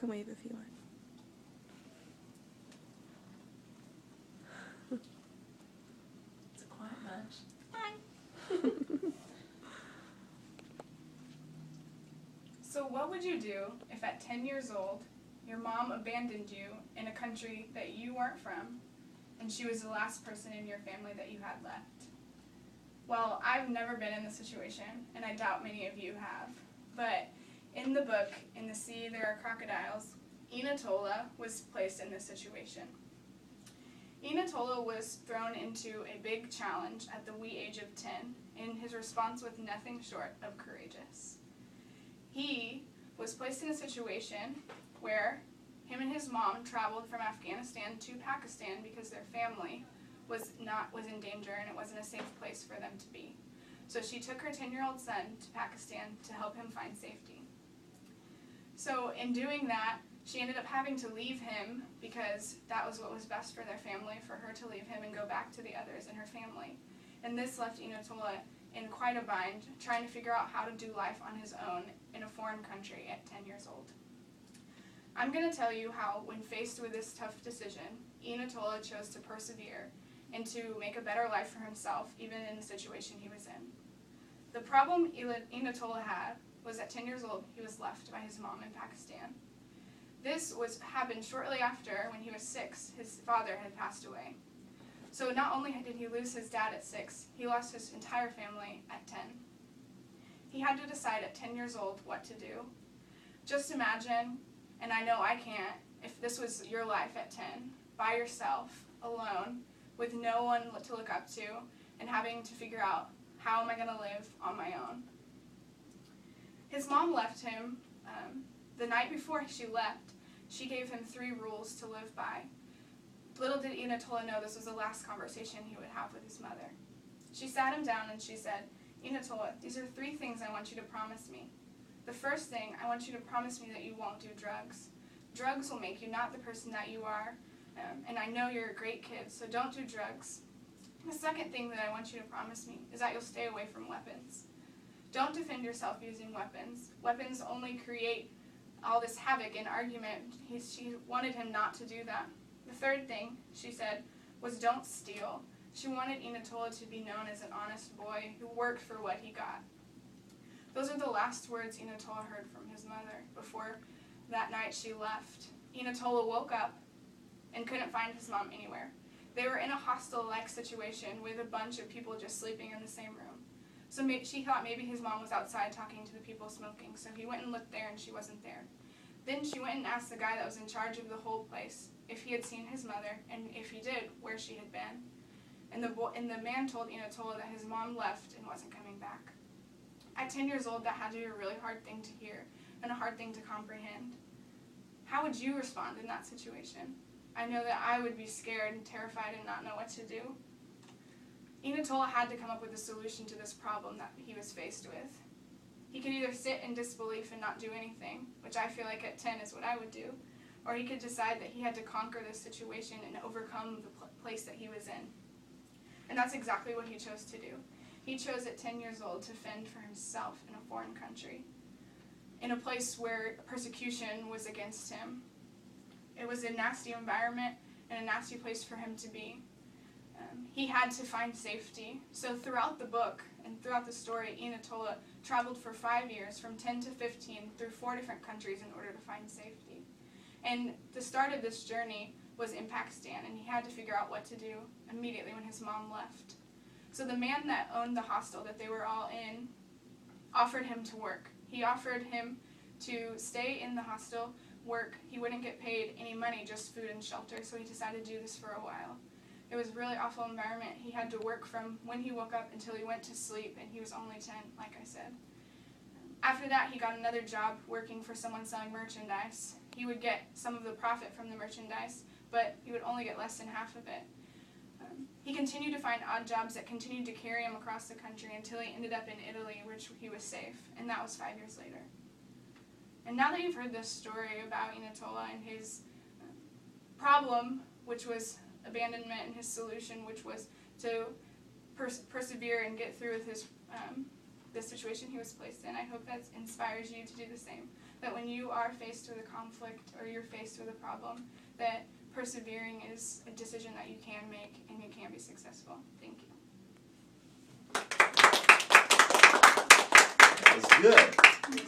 can wave if you want. It's a quiet bunch. Hi. So what would you do if at 10 years old, your mom abandoned you in a country that you weren't from, and she was the last person in your family that you had left? Well, I've never been in this situation, and I doubt many of you have. But in the book, In the Sea There Are Crocodiles, Inatola was placed in this situation. Inatola was thrown into a big challenge at the wee age of 10, and his response was nothing short of courageous. He was placed in a situation where him and his mom traveled from Afghanistan to Pakistan because their family was in danger and it wasn't a safe place for them to be. So she took her 10-year-old son to Pakistan to help him find safety. So in doing that, she ended up having to leave him because that was what was best for their family, for her to leave him and go back to the others in her family. And this left Inatola in quite a bind, trying to figure out how to do life on his own in a foreign country at 10 years old. I'm going to tell you how, when faced with this tough decision, Inatola chose to persevere and to make a better life for himself, even in the situation he was in. The problem Inatola had was at 10 years old, he was left by his mom in Pakistan. This happened shortly after, when he was 6, his father had passed away. So not only did he lose his dad at 6, he lost his entire family at 10. He had to decide at 10 years old what to do. Just imagine, and I know I can't, if this was your life at 10, by yourself, alone, with no one to look up to, and having to figure out, how am I going to live on my own? His mom left him. The night before she left, she gave him 3 rules to live by. Little did Inatola know this was the last conversation he would have with his mother. She sat him down and she said, Inatola, these are 3 things I want you to promise me. The first thing, I want you to promise me that you won't do drugs. Drugs will make you not the person that you are, and I know you're a great kid, so don't do drugs. The second thing that I want you to promise me is that you'll stay away from weapons. Don't defend yourself using weapons. Weapons only create all this havoc and argument. She wanted him not to do that. The third thing, she said, was don't steal. She wanted Inatola to be known as an honest boy who worked for what he got. Those are the last words Inatola heard from his mother before that night she left. Inatola woke up and couldn't find his mom anywhere. They were in a hostel-like situation with a bunch of people just sleeping in the same room. So she thought maybe his mom was outside talking to the people smoking, so he went and looked there and she wasn't there. Then she went and asked the guy that was in charge of the whole place if he had seen his mother, and if he did, where she had been. And the man told Inatola that his mom left and wasn't coming back. At 10 years old, that had to be a really hard thing to hear and a hard thing to comprehend. How would you respond in that situation? I know that I would be scared and terrified and not know what to do. Inatola had to come up with a solution to this problem that he was faced with. He could either sit in disbelief and not do anything, which I feel like at 10 is what I would do, or he could decide that he had to conquer this situation and overcome the place that he was in. And that's exactly what he chose to do. He chose at 10 years old to fend for himself in a foreign country, in a place where persecution was against him. It was a nasty environment and a nasty place for him to be. He had to find safety. So throughout the book and throughout the story, Inatola traveled for 5 years, from 10 to 15, through 4 different countries in order to find safety. And the start of this journey was in Pakistan, and he had to figure out what to do immediately when his mom left. So the man that owned the hostel that they were all in offered him to work. He offered him to stay in the hostel, work. He wouldn't get paid any money, just food and shelter, so he decided to do this for a while. It was a really awful environment. He had to work from when he woke up until he went to sleep, and he was only 10, like I said. After that, he got another job working for someone selling merchandise. He would get some of the profit from the merchandise, but he would only get less than half of it. He continued to find odd jobs that continued to carry him across the country until he ended up in Italy, which he was safe, and that was 5 years later. And now that you've heard this story about Inatola and his problem, which was abandonment, and his solution, which was to persevere and get through with his the situation he was placed in, I hope that inspires you to do the same. that when you are faced with a conflict or you're faced with a problem, that persevering is a decision that you can make and you can be successful. Thank you. That was good.